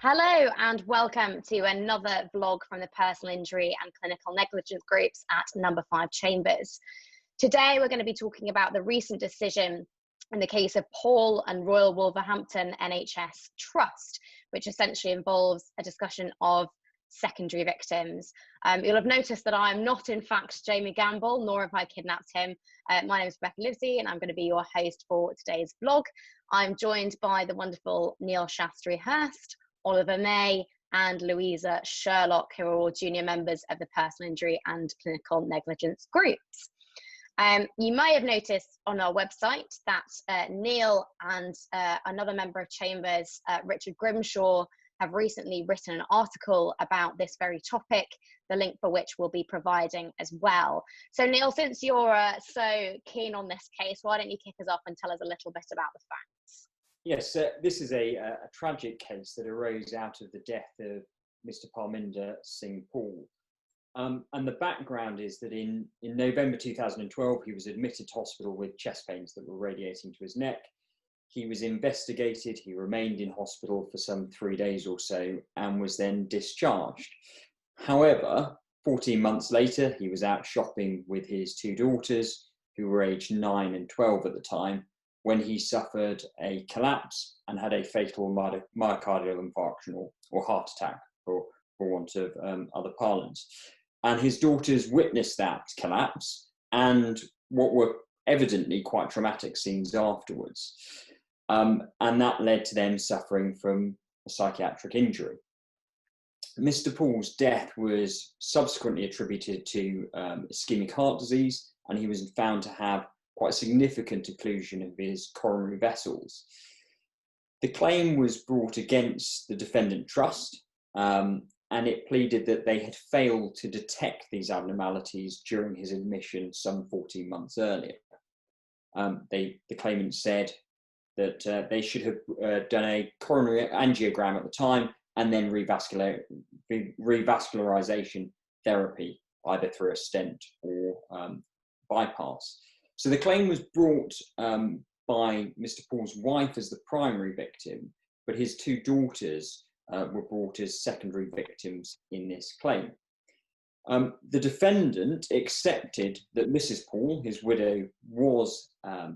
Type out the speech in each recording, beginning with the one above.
Hello and welcome to another vlog from the Personal Injury and Clinical Negligence groups at Number 5 Chambers. Today we're going to be talking about the recent decision in the case of Paul and Royal Wolverhampton NHS Trust, which essentially involves a discussion of secondary victims. You'll have noticed that I'm not in fact Jamie Gamble, nor have I kidnapped him. My name is Rebecca Livesey and I'm going to be your host for today's vlog. I'm joined by the wonderful Neil Shastri-Hurst, Oliver May and Louisa Sherlock, who are all junior members of the Personal Injury and Clinical Negligence groups. You may have noticed on our website that Neil and another member of Chambers, Richard Grimshaw, have recently written an article about this very topic, the link for which we'll be providing as well. So Neil, since you're so keen on this case, why don't you kick us off and tell us a little bit about the facts? Yes, this is a tragic case that arose out of the death of Mr. Parminder Singh Paul. And the background is that in November 2012, he was admitted to hospital with chest pains that were radiating to his neck. He was investigated, he remained in hospital for some 3 days or so and was then discharged. However, 14 months later, he was out shopping with his two daughters, who were aged 9 and 12 at the time, when he suffered a collapse and had a fatal myocardial infarction or heart attack, for want of other parlance. And his daughters witnessed that collapse and what were evidently quite traumatic scenes afterwards. And that led to them suffering from a psychiatric injury. Mr. Paul's death was subsequently attributed to ischemic heart disease, and he was found to have quite a significant occlusion of his coronary vessels. The claim was brought against the defendant trust, and it pleaded that they had failed to detect these abnormalities during his admission some 14 months earlier. The claimant said that they should have done a coronary angiogram at the time and then revascularization therapy, either through a stent or bypass. So the claim was brought by Mr. Paul's wife as the primary victim, but his two daughters were brought as secondary victims in this claim. The defendant accepted that Mrs. Paul, his widow, was a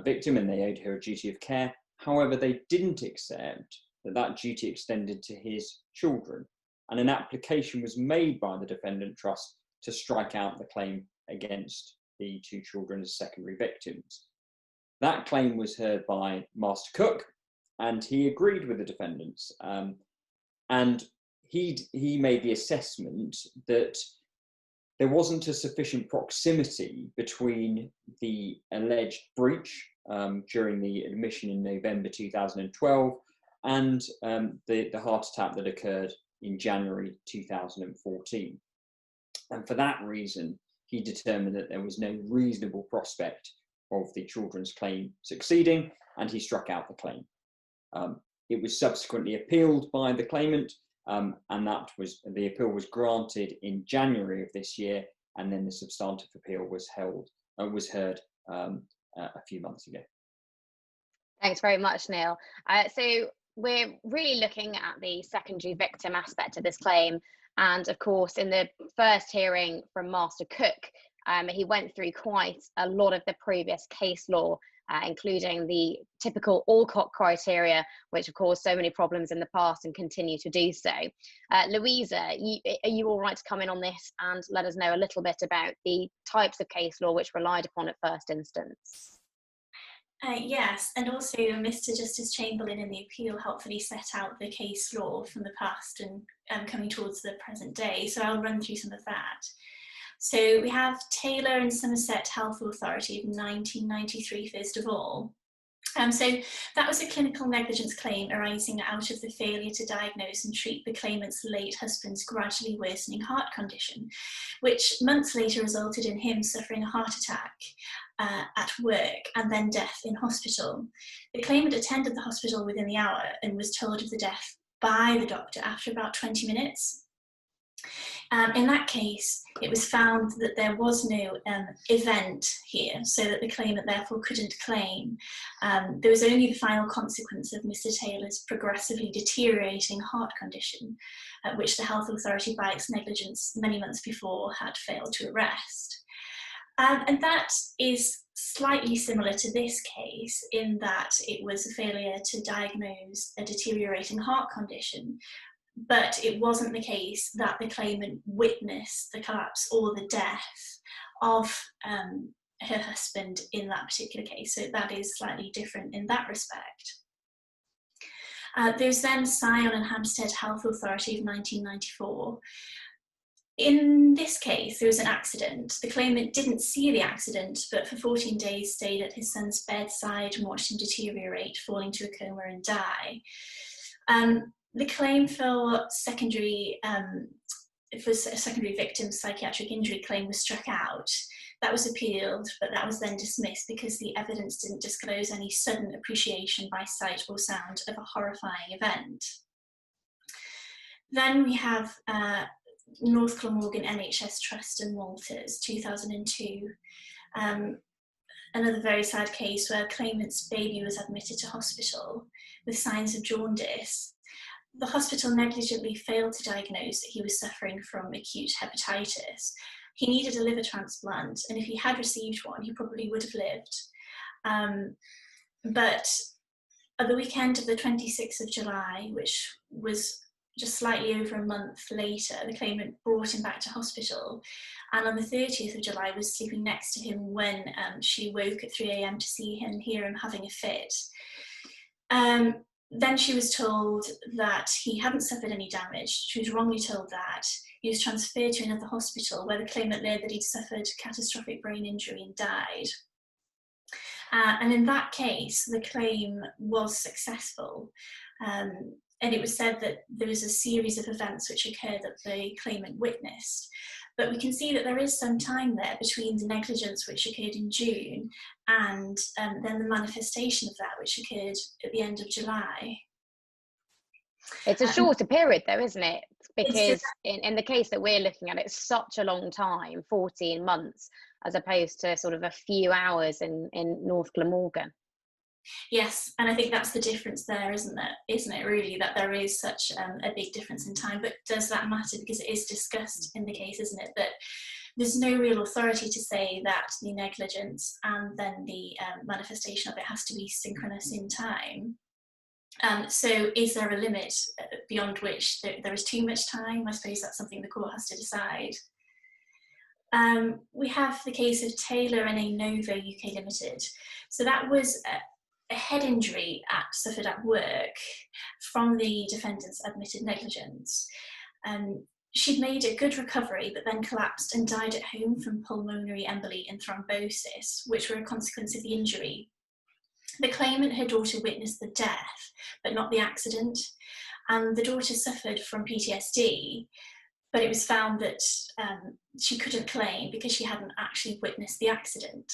victim and they owed her a duty of care. However, they didn't accept that that duty extended to his children, and an application was made by the defendant trust to strike out the claim against the two children as secondary victims. That claim was heard by Master Cook, and he agreed with the defendants. And he made the assessment that there wasn't a sufficient proximity between the alleged breach during the admission in November 2012 and the heart attack that occurred in January 2014. And for that reason, he determined that there was no reasonable prospect of the children's claim succeeding, and he struck out the claim. It was subsequently appealed by the claimant, and the appeal was granted in January of this year, and then the substantive appeal was heard a few months ago. Thanks very much, Neil. So we're really looking at the secondary victim aspect of this claim. And of course, in the first hearing from Master Cook, he went through quite a lot of the previous case law, including the typical Alcott criteria, which have caused so many problems in the past and continue to do so. Louisa, are you all right to come in on this and let us know a little bit about the types of case law which relied upon at first instance? Yes, and also Mr. Justice Chamberlain in the appeal helpfully set out the case law from the past and coming towards the present day, so I'll run through some of that. So we have Taylor and Somerset Health Authority of 1993 first of all. So that was a clinical negligence claim arising out of the failure to diagnose and treat the claimant's late husband's gradually worsening heart condition, which months later resulted in him suffering a heart attack at work and then death in hospital. The claimant attended the hospital within the hour and was told of the death by the doctor after about 20 minutes. In that case, it was found that there was no event here, so that the claimant therefore couldn't claim. There was only the final consequence of Mr. Taylor's progressively deteriorating heart condition, which the health authority, by its negligence many months before, had failed to arrest. And that is slightly similar to this case in that it was a failure to diagnose a deteriorating heart condition, but it wasn't the case that the claimant witnessed the collapse or the death of her husband in that particular case. So that is slightly different in that respect. There's then Sion and Hampstead Health Authority of 1994. In this case, there was an accident. The claimant didn't see the accident, but for 14 days stayed at his son's bedside and watched him deteriorate, fall into a coma and die. The claim for secondary victim psychiatric injury claim was struck out. That was appealed, but that was then dismissed because the evidence didn't disclose any sudden appreciation by sight or sound of a horrifying event. Then we have North Glamorgan NHS Trust and Walters, 2002. Another very sad case where a claimant's baby was admitted to hospital with signs of jaundice. The hospital negligently failed to diagnose that he was suffering from acute hepatitis. He needed a liver transplant, and if he had received one, he probably would have lived. But at the weekend of the 26th of July, which was just slightly over a month later, the claimant brought him back to hospital, and on the 30th of July was sleeping next to him when she woke at 3 a.m. to see him and hear him having a fit. Then she was told that he hadn't suffered any damage. She was wrongly told that. He was transferred to another hospital where the claimant learned that he'd suffered catastrophic brain injury and died. And in that case, the claim was successful. And it was said that there was a series of events which occurred that the claimant witnessed. But we can see that there is some time there between the negligence which occurred in June and then the manifestation of that, which occurred at the end of July. It's a shorter period though, isn't it? Because in the case that we're looking at, it's such a long time, 14 months, as opposed to sort of a few hours in North Glamorgan. Yes, and I think that's the difference there, isn't it really, that there is such a big difference in time. But does that matter? Because it is discussed in the case, isn't it, that there's no real authority to say that the negligence and then the manifestation of it has to be synchronous in time. So is there a limit beyond which there is too much time? I suppose that's something the court has to decide. We have the case of Taylor and a Nova UK Limited. So that was a head injury suffered at work from the defendant's admitted negligence. She'd made a good recovery, but then collapsed and died at home from pulmonary emboly and thrombosis, which were a consequence of the injury. The claimant, her daughter, witnessed the death, but not the accident. And the daughter suffered from PTSD, but it was found that she couldn't claim because she hadn't actually witnessed the accident.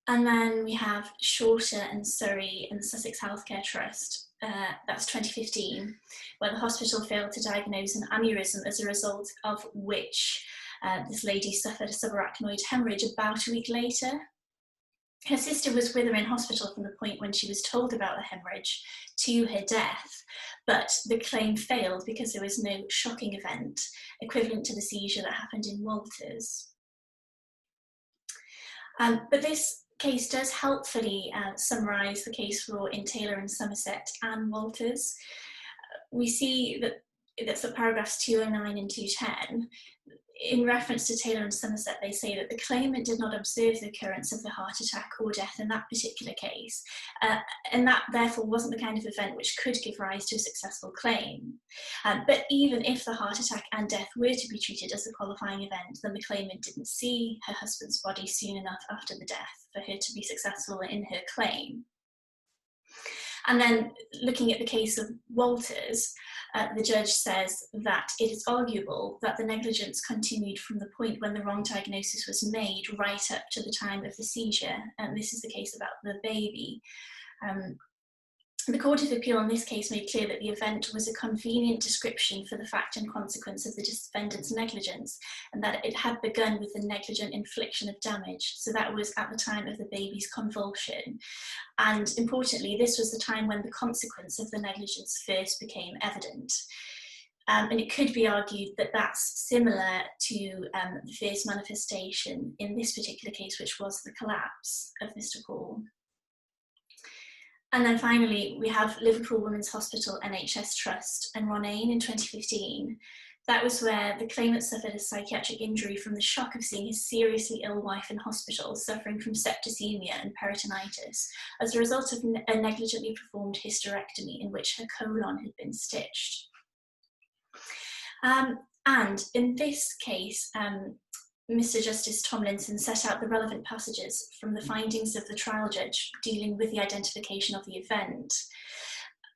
And then we have Shorter and Surrey and the Sussex Healthcare Trust. That's 2015, where the hospital failed to diagnose an aneurysm, as a result of which this lady suffered a subarachnoid hemorrhage about a week later. Her sister was with her in hospital from the point when she was told about the hemorrhage to her death, but the claim failed because there was no shocking event equivalent to the seizure that happened in Walters. But this case does helpfully summarise the case law in Taylor and Somerset and Walters. We see that that's at paragraphs 209 and 210. In reference to Taylor and Somerset, they say that the claimant did not observe the occurrence of the heart attack or death in that particular case, and that therefore wasn't the kind of event which could give rise to a successful claim. But even if the heart attack and death were to be treated as a qualifying event, then the claimant didn't see her husband's body soon enough after the death for her to be successful in her claim. And then looking at the case of Walters, the judge says that it is arguable that the negligence continued from the point when the wrong diagnosis was made right up to the time of the seizure. And this is the case about the baby. The Court of Appeal in this case made clear that the event was a convenient description for the fact and consequence of the defendant's negligence, and that it had begun with the negligent infliction of damage. So that was at the time of the baby's convulsion. And importantly, this was the time when the consequence of the negligence first became evident. And it could be argued that that's similar to the first manifestation in this particular case, which was the collapse of Mr. Paul. And then finally, we have Liverpool Women's Hospital NHS Trust and Ronayne in 2015. That was where the claimant suffered a psychiatric injury from the shock of seeing his seriously ill wife in hospital, suffering from septicemia and peritonitis, as a result of a negligently performed hysterectomy in which her colon had been stitched. And in this case, Mr. Justice Tomlinson set out the relevant passages from the findings of the trial judge dealing with the identification of the event.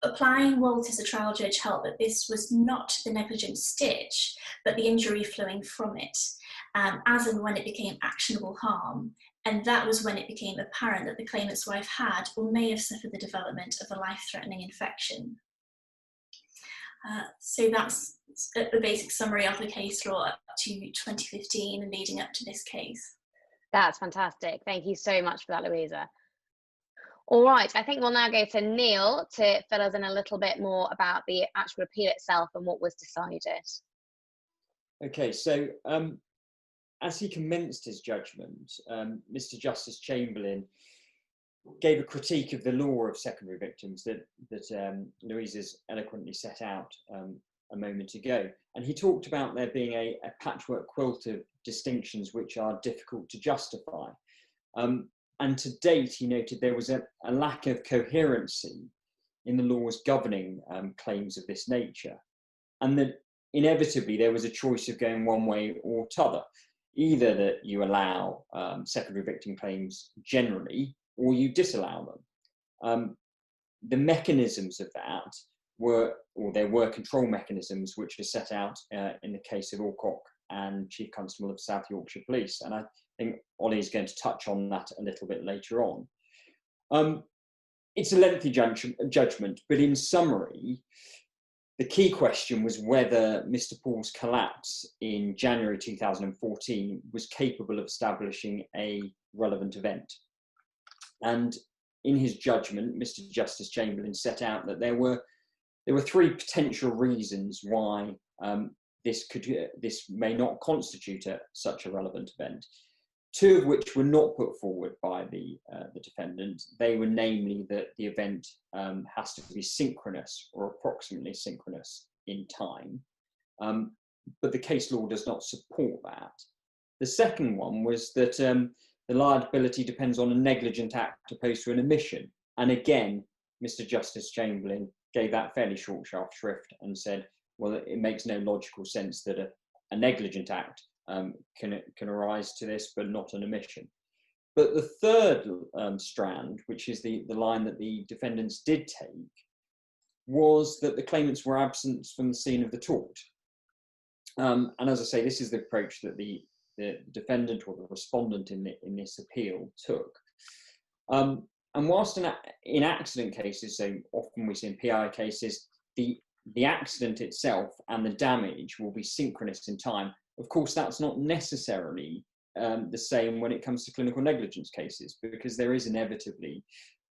Applying Walters, the trial judge held that this was not the negligent stitch, but the injury flowing from it, as and when it became actionable harm. And that was when it became apparent that the claimant's wife had or may have suffered the development of a life-threatening infection. So that's the basic summary of the case law up to 2015 and leading up to this case. That's fantastic. Thank you so much for that, Louisa. All right, I think we'll now go to Neil to fill us in a little bit more about the actual appeal itself and what was decided. Okay, so as he commenced his judgment, Mr. Justice Chamberlain gave a critique of the law of secondary victims that Louisa's eloquently set out a moment ago. And he talked about there being a patchwork quilt of distinctions which are difficult to justify. And to date, he noted there was a lack of coherency in the laws governing claims of this nature. And that inevitably there was a choice of going one way or t'other. Either that you allow secondary victim claims generally, or you disallow them. The mechanisms of that there were control mechanisms which were set out in the case of Alcock and Chief Constable of South Yorkshire Police. And I think Ollie is going to touch on that a little bit later on. It's a lengthy judgment, but in summary, the key question was whether Mr. Paul's collapse in January 2014 was capable of establishing a relevant event. And in his judgment, Mr. Justice Chamberlain set out that there were three potential reasons why this may not constitute such a relevant event. Two of which were not put forward by the defendant. They were namely that the event has to be synchronous or approximately synchronous in time, but the case law does not support that. The second one was that the liability depends on a negligent act opposed to an omission. And again, Mr. Justice Chamberlain gave that fairly short shrift and said, well, it makes no logical sense that a negligent act can arise to this, but not an omission. But the third strand, which is the line that the defendants did take, was that the claimants were absent from the scene of the tort. And as I say, this is the approach that the defendant or the respondent in this appeal took. And whilst in accident cases, so often we see in PI cases, the accident itself and the damage will be synchronous in time. Of course, that's not necessarily the same when it comes to clinical negligence cases, because there is inevitably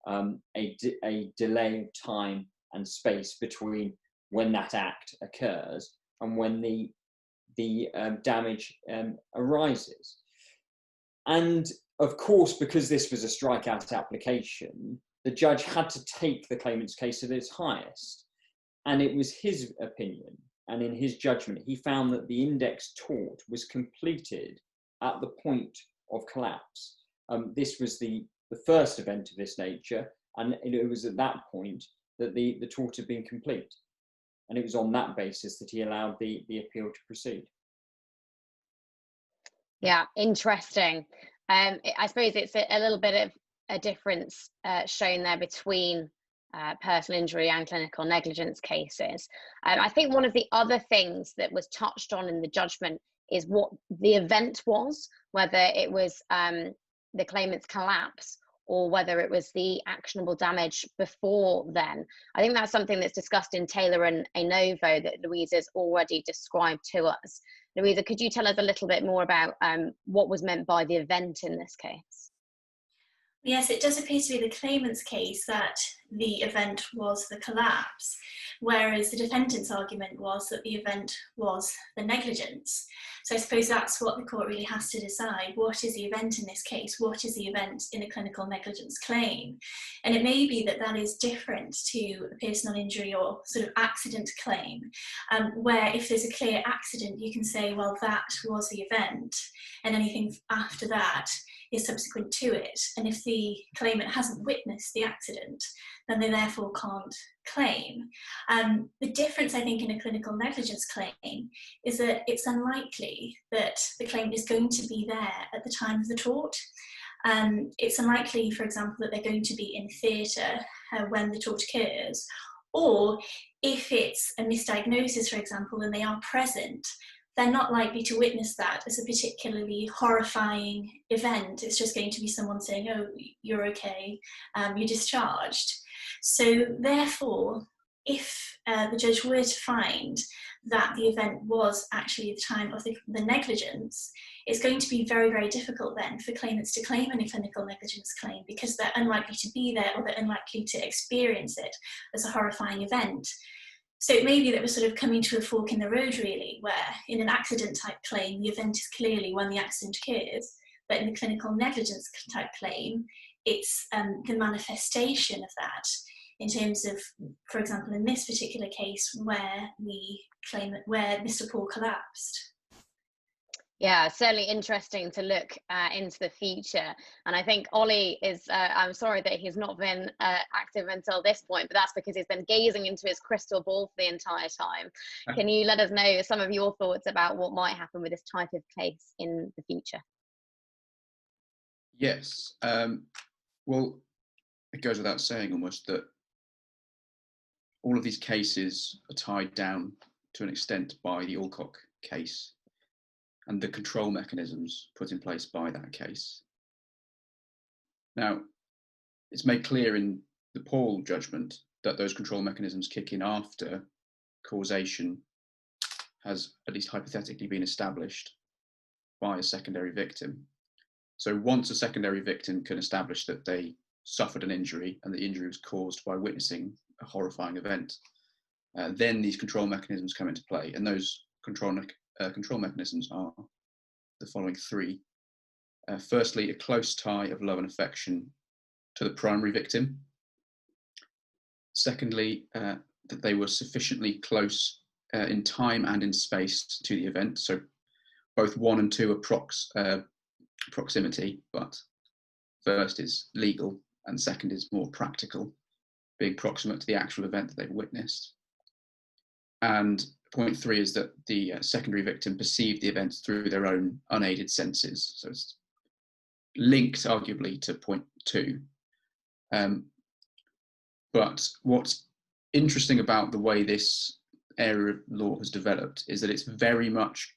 a delay of time and space between when that act occurs and when the damage arises. And of course, because this was a strikeout application, the judge had to take the claimant's case at its highest. And it was his opinion, and in his judgment, he found that the index tort was completed at the point of collapse. This was the first event of this nature, and it was at that point that the tort had been complete. And it was on that basis that he allowed the appeal to proceed. Yeah, interesting. I suppose it's a little bit of a difference shown there between personal injury and clinical negligence cases. I think one of the other things that was touched on in the judgment is what the event was, whether it was the claimant's collapse or whether it was the actionable damage before then. I think that's something that's discussed in Taylor and Enovo that Louisa's already described to us. Louisa, could you tell us a little bit more about what was meant by the event in this case? Yes, it does appear to be the claimant's case that the event was the collapse, whereas the defendant's argument was that the event was the negligence. So I suppose that's what the court really has to decide. What is the event in this case? What is the event in a clinical negligence claim? And it may be that that is different to a personal injury or sort of accident claim, where if there's a clear accident, you can say, well, that was the event, and anything after that is subsequent to it. And if the claimant hasn't witnessed the accident, then they therefore can't claim. The difference, I think, in a clinical negligence claim is that it's unlikely that the claimant is going to be there at the time of the tort. It's unlikely, for example, that they're going to be in theatre when the tort occurs, or if it's a misdiagnosis, for example, and they are present, they're not likely to witness that as a particularly horrifying event. It's just going to be someone saying, oh, you're okay, you're discharged. So therefore, if the judge were to find that the event was actually the time of the negligence, it's going to be very, very difficult then for claimants to claim any clinical negligence claim, because they're unlikely to be there, or they're unlikely to experience it as a horrifying event. So it may be that we're sort of coming to a fork in the road, really, where in an accident type claim, the event is clearly when the accident occurs, but in the clinical negligence type claim, it's the manifestation of that, in terms of, for example, in this particular case, where we claim that where Mr. Paul collapsed. Yeah, certainly interesting to look into the future. And I think Ollie is, I'm sorry that he's not been active until this point, but that's because he's been gazing into his crystal ball for the entire time. Can you let us know some of your thoughts about what might happen with this type of case in the future? Yes. Well, it goes without saying almost that all of these cases are tied down to an extent by the Alcock case and the control mechanisms put in place by that case. Now, it's made clear in the Paul judgment that those control mechanisms kick in after causation has at least hypothetically been established by a secondary victim. So once a secondary victim can establish that they suffered an injury and the injury was caused by witnessing a horrifying event, then these control mechanisms come into play. And those control mechanisms are the following three. Firstly, a close tie of love and affection to the primary victim. Secondly, that they were sufficiently close in time and in space to the event. So both 1 and 2 are proximity, but first is legal and second is more practical, being proximate to the actual event that they've witnessed. And point 3 is that the secondary victim perceived the events through their own unaided senses. So it's linked arguably to point 2. But what's interesting about the way this area of law has developed is that it's very much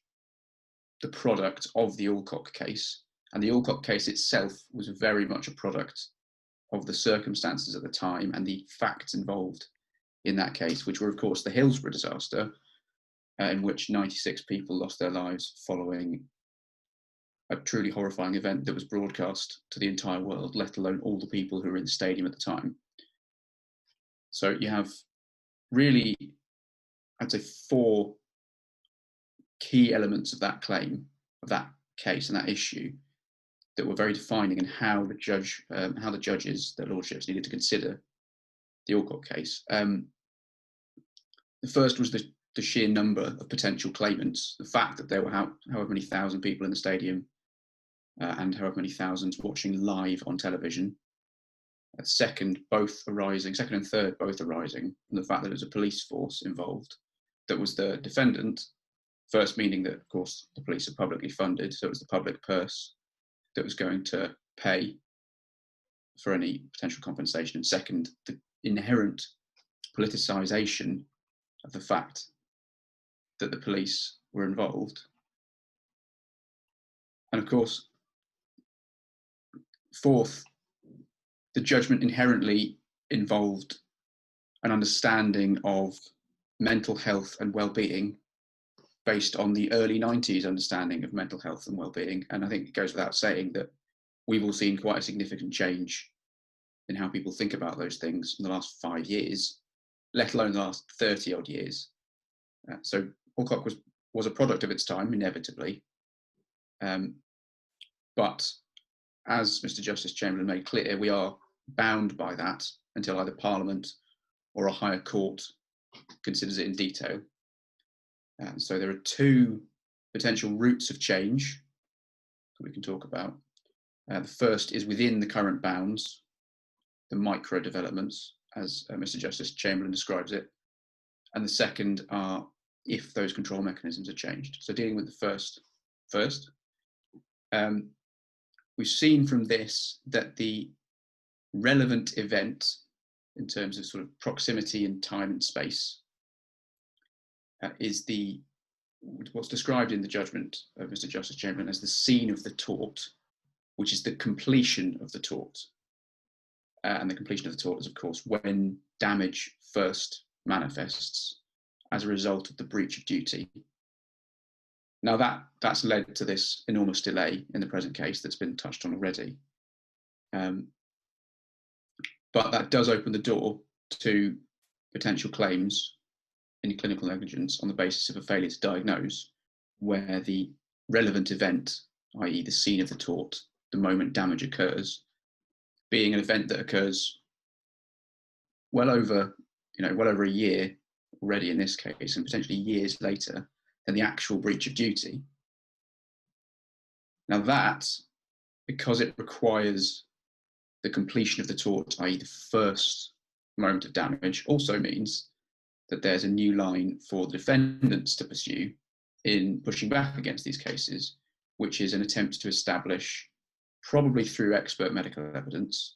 the product of the Alcock case. And the Alcock case itself was very much a product of the circumstances at the time and the facts involved in that case, which were, of course, the Hillsborough disaster, in which 96 people lost their lives following a truly horrifying event that was broadcast to the entire world, let alone all the people who were in the stadium at the time. So you have really, I'd say, 4 key elements of that claim, of that case and that issue, that were very defining in how the judges, their lordships, needed to consider the Alcock case. The first was the sheer number of potential claimants, the fact that there were however many thousand people in the stadium and however many thousands watching live on television. Second and third both arising from the fact that there was a police force involved that was the defendant. First, meaning that, of course, the police are publicly funded, so it was the public purse that was going to pay for any potential compensation. And second, the inherent politicisation of the fact that the police were involved. And of course, fourth, the judgment inherently involved an understanding of mental health and well-being based on the early 90s understanding of mental health and well-being. And I think it goes without saying that we've all seen quite a significant change in how people think about those things in the last 5 years, let alone the last 30 odd years. So Alcock was a product of its time, inevitably. But as Mr. Justice Chamberlain made clear, we are bound by that until either Parliament or a higher court considers it in detail. So there are two potential routes of change that we can talk about. The first is within the current bounds, the micro developments, as Mr. Justice Chamberlain describes it. And the second are if those control mechanisms are changed. So dealing with the first, we've seen from this that the relevant event in terms of sort of proximity and time and space is what's described in the judgment of Mr. Justice Chamberlain as the scene of the tort, which is the completion of the tort. And the completion of the tort is, of course, when damage first manifests as a result of the breach of duty. Now that's led to this enormous delay in the present case that's been touched on already. But that does open the door to potential claims in clinical negligence on the basis of a failure to diagnose, where the relevant event, i.e. the scene of the tort, the moment damage occurs, being an event that occurs well over a year already in this case, and potentially years later than the actual breach of duty. Now that, because it requires the completion of the tort, i.e. the first moment of damage, also means that there's a new line for the defendants to pursue in pushing back against these cases, which is an attempt to establish, probably through expert medical evidence,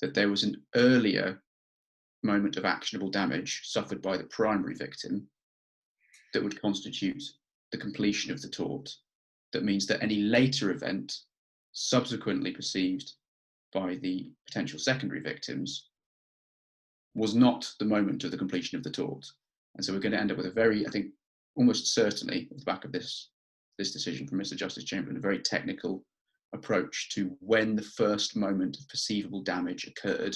that there was an earlier moment of actionable damage suffered by the primary victim that would constitute the completion of the tort. That means that any later event subsequently perceived by the potential secondary victims was not the moment of the completion of the tort. And so we're going to end up with a very, I think, almost certainly, at the back of this decision from Mr. Justice Chamberlain, a very technical approach to when the first moment of perceivable damage occurred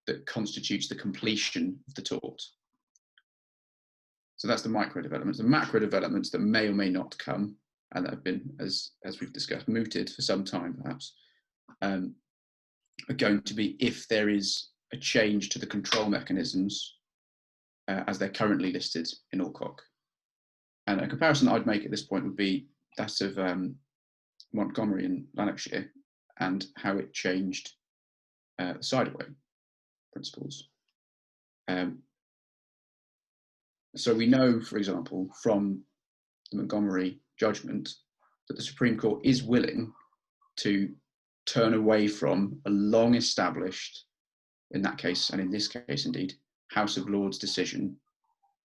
that constitutes the completion of the tort. So that's the micro developments. The macro developments that may or may not come, and that have been, as we've discussed, mooted for some time perhaps, are going to be if there is a change to the control mechanisms as they're currently listed in Alcock. And a comparison that I'd make at this point would be that of Montgomery in Lanarkshire and how it changed the side-away principles. So we know, for example, from the Montgomery judgment that the Supreme Court is willing to turn away from a long-established, in that case, and in this case indeed, House of Lords decision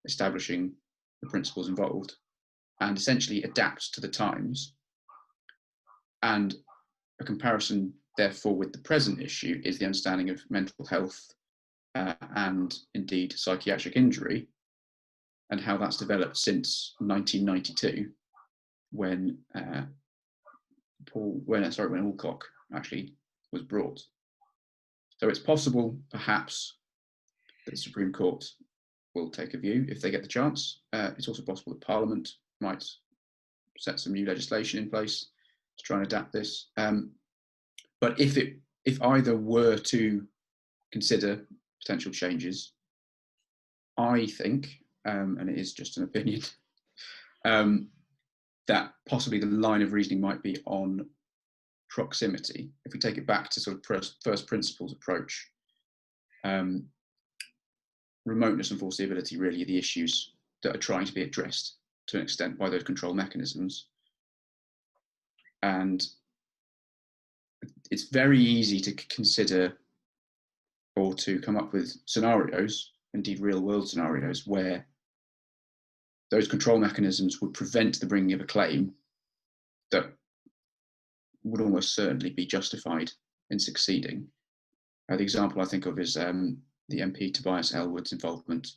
establishing the principles involved, and essentially adapt to the times. And a comparison, therefore, with the present issue is the understanding of mental health and indeed psychiatric injury, and how that's developed since 1992, when Alcock actually was brought. So it's possible, perhaps, that the Supreme Court will take a view if they get the chance. It's also possible that Parliament might set some new legislation in place to try and adapt this. But if either were to consider potential changes, I think, and it is just an opinion, that possibly the line of reasoning might be on proximity. If we take it back to sort of first principles approach, remoteness and foreseeability really are the issues that are trying to be addressed to an extent by those control mechanisms. And it's very easy to consider or to come up with scenarios, indeed real world scenarios, where those control mechanisms would prevent the bringing of a claim that would almost certainly be justified in succeeding. The example I think of is the MP Tobias Ellwood's involvement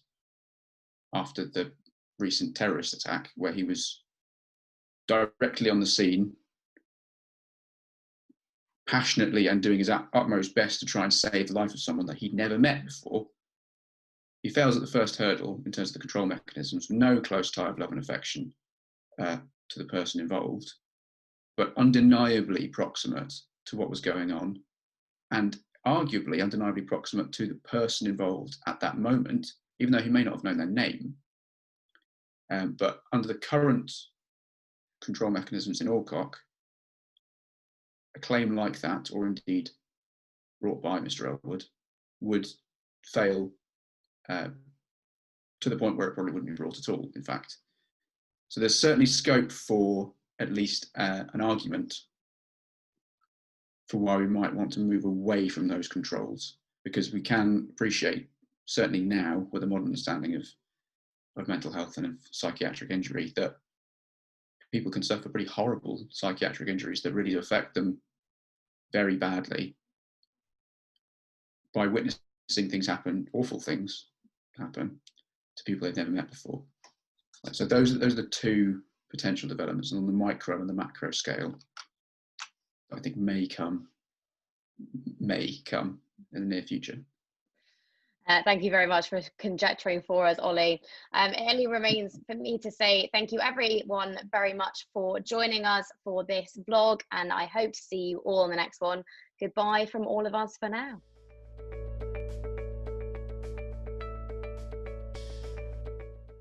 after the recent terrorist attack, where he was directly on the scene, passionately and doing his utmost best to try and save the life of someone that he'd never met before. He fails at the first hurdle in terms of the control mechanisms, no close tie of love and affection to the person involved, but undeniably proximate to what was going on, and arguably undeniably proximate to the person involved at that moment, even though he may not have known their name. But under the current control mechanisms in Alcock, a claim like that, or indeed brought by Mr. Ellwood, would fail to the point where it probably wouldn't be brought at all, in fact. So there's certainly scope for at least an argument for why we might want to move away from those controls, because we can appreciate, certainly now with a modern understanding of mental health and of psychiatric injury, that people can suffer pretty horrible psychiatric injuries that really affect them very badly by witnessing things happen, awful things happen to people they've never met before. So those are the two potential developments, and on the micro and the macro scale, I think may come in the near future. Thank you very much for conjecturing for us, Ollie. It only remains for me to say thank you everyone very much for joining us for this vlog, and I hope to see you all in the next one. Goodbye from all of us for now.